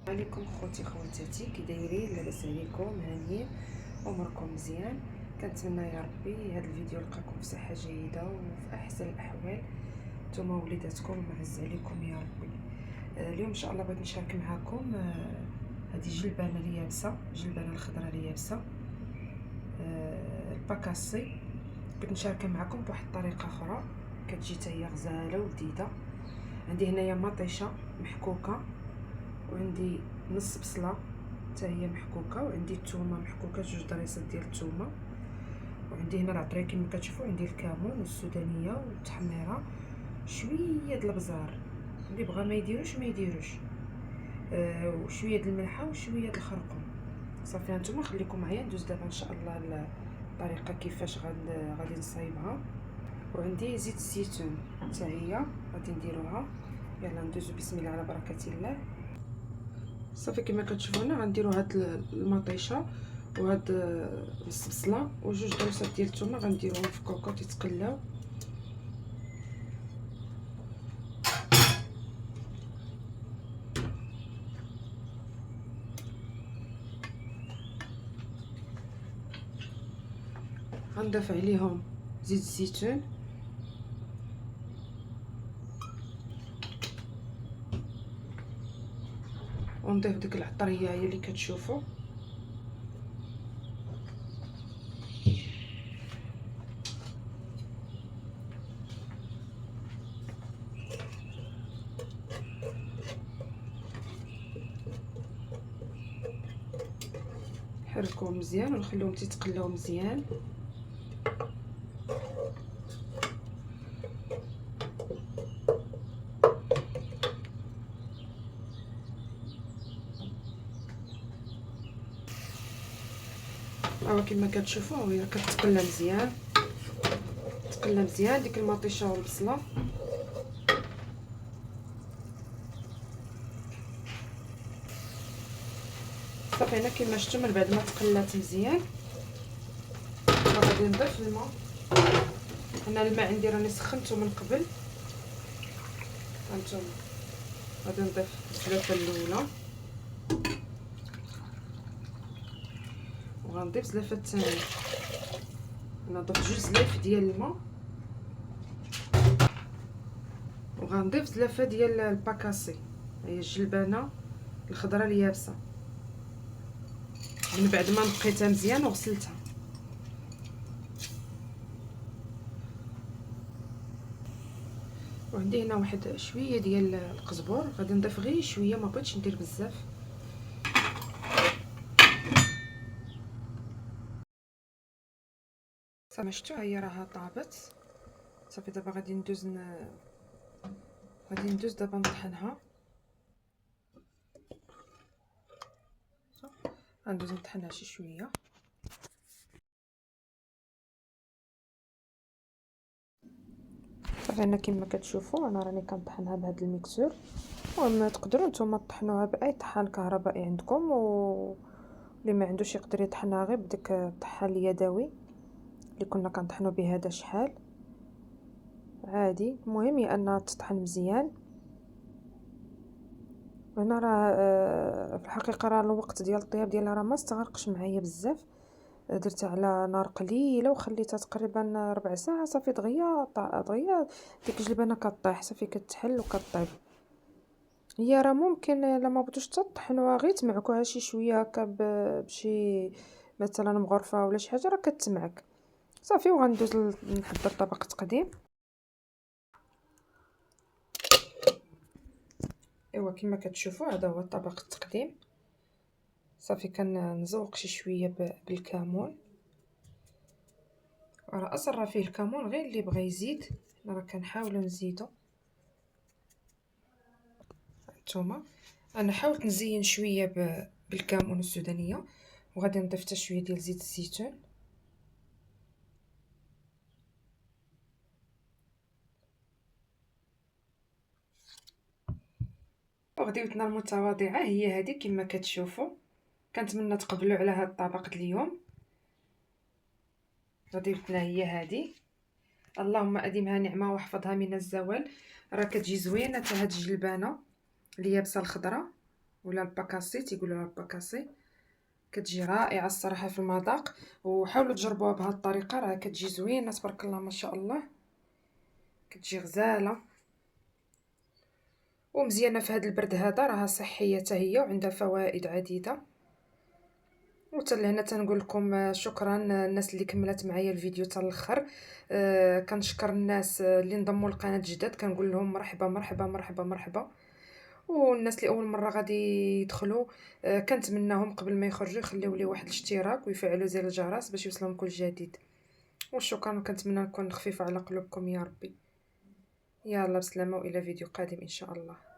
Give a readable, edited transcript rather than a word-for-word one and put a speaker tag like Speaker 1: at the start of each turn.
Speaker 1: عليكم خوتي خواتاتي، كي دايرين؟ لاباس عليكم؟ هانيين؟ اموركم مزيان؟ كنتمنى يا ربي هذا الفيديو يلقاكم في صحه جيده وفي احسن الاحوال، نتوما وليداتكم معز عليكم يا ربي. اليوم ان شاء الله بغيت نشارك معكم هذه جلبانه اليابسه، جلبانه الخضراء اليابسه، الباكاسي. بغيت نشاركها معكم بواحد الطريقه اخرى كتجي حتى هي غزاله وجديده. عندي هنايا مطيشه محكوكه، وعندي نص بصله حتى هي محكوكه، وعندي الثومه محكوكه، جوج ضريسات ديال الثومه، وعندي هنا العطريه كما كتشوفوا، عندي الكمون والسودانيه والتحميره، شويه د البزار، اللي بغا ما يديروش ما يديروش، وشويه د الملحه وشويه د الخرقوم. صافي هانتوما خليكم معايا، ندوز دابا ان شاء الله الطريقه كيفاش غادي نصايبها. وعندي زيت الزيتون حتى هي غادي نديروها. يلا ندوزو بسم الله على بركه الله. صافي كما كتشوفوا هنا غنديروا هاد المطيشه وهاد البصله وجوج ضريسات ديال الثومه، غنديروهم في كوكوط يتقلاو. غنضيف عليهم زيت الزيتون، ونضيف ديك العطريه هي اللي كتشوفوا. نحركوهم مزيان ونخليهم تيتقلاو مزيان. كما كتشوفوا هي كتقلى مزيان، تقلى مزيان ديك المطيشه والبصله. صافي هنا كما شفتوا من بعد ما تقلات مزيان غادي نضيف الماء. هنا الماء عندي راني سخنته من قبل. هانتوما غادي نضيف الزلافه الاولى وغنضيف زلافه الثانيه. نضيف جوج زلايف ديال الماء وغنضيف زلافه ديال الباكاسي، هي الجلبانه الخضراء اليابسه، من بعد ما نقيتها مزيان وغسلتها. وعندي هنا واحد شويه ديال القزبور، غادي نضيف غير شويه، ما بغيتش ندير بزاف. صافي شفتوا هي راها طابت. صافي دابا غادي ندوز دابا نطحنها. غندوز نطحنها شي شويه. صافي انا كما كتشوفوا انا راني كنطحنها بهذا الميكسور. المهم تقدروا نتوما تطحنوها باي طحان كهربائي عندكم، اللي ما عندوش يقدر يطحنها غير بديك الطحان اليدوي اللي كنا كنطحنوا به هذا شحال عادي. المهم هي انها تطحن مزيان. هنا راه في الحقيقه راه الوقت ديال الطياب ديالها راه ما استغرقش معايا بزاف. درتها على نار قليله وخليتها تقريبا ربع ساعه. صافي دغيا دغيا ديك الجلبانه كطيح، صافي كتحل وكطيب. هي راه ممكن الا ما بغيتوش تطحنوها غير تمعكوها شي شويه هكا بشي مثلا مغرفه ولا شي حاجه راه كتمعك. صافي وغندوز نحضر طبق تقديم. ايوا كما كتشوفوا هذا هو طبق التقديم. صافي كنزوق شي شويه بالكمون، راه اصلا راه فيه الكمون، غير اللي بغى يزيد راه كنحاولوا نزيدو. نتوما انا حاولت نزين شويه بالكمون السودانيه، وغادي نضيف حتى شويه ديال زيت الزيتون. وغديوتنا المتواضعه هي هذه كما كتشوفوا. كنتمنى تقبلوا على هذا الطبق اليوم. غديوتنا هي هذه، اللهم اديمها نعمه واحفظها من الزوال. راه كتجي زوينه حتى هاد الجلبانه اليابسه الخضراء، ولا الباكاسي تيقولوا لها الباكاسي. كتجي رائعه الصراحه في المذاق، وحاولوا تجربوها بهذه الطريقه، راه كتجي زوينه تبارك الله ما شاء الله، كتجي غزاله ومزيانه في هذا البرد هذا، راها صحيه حتى هي وعندها فوائد عديده. وحتى لهنا تنقول لكم شكرا الناس اللي كملت معايا الفيديو حتى الاخر. كنشكر الناس اللي انضموا للقناه جداد، كنقول لهم مرحبا مرحبا مرحبا مرحبا. والناس اللي اول مره غادي يدخلوا كنتمناهم قبل ما يخرجوا يخليو لي واحد الاشتراك ويفعلوا زر الجرس باش يوصلهم كل جديد. وشكرا، كنتمنى نكون خفيفه على قلوبكم يا ربي. يلا بسلامه والى فيديو قادم ان شاء الله.